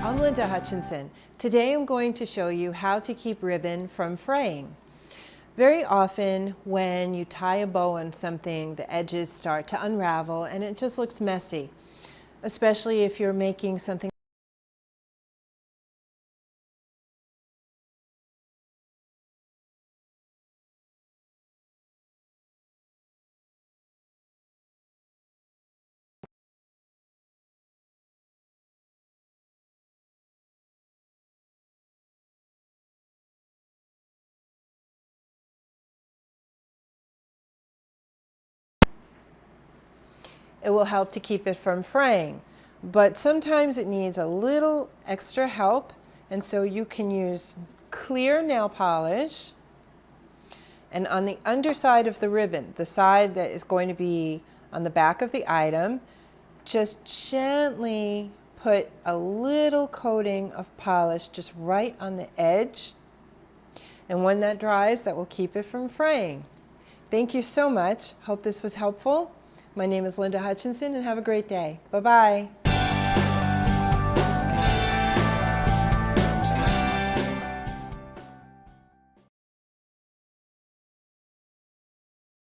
I'm Linda Hutchinson. Today I'm going to show you how to keep ribbon from fraying. Very often when you tie a bow on something, the edges start to unravel and it just looks messy, especially if you're making something it will help to keep it from fraying. But sometimes it needs a little extra help, and so you can use clear nail polish, and on the underside of the ribbon, the side that is going to be on the back of the item, just gently put a little coating of polish just right on the edge, and when that dries, that will keep it from fraying. Thank you so much. Hope this was helpful. My name is Linda Hutchinson, and have a great day. Bye-bye.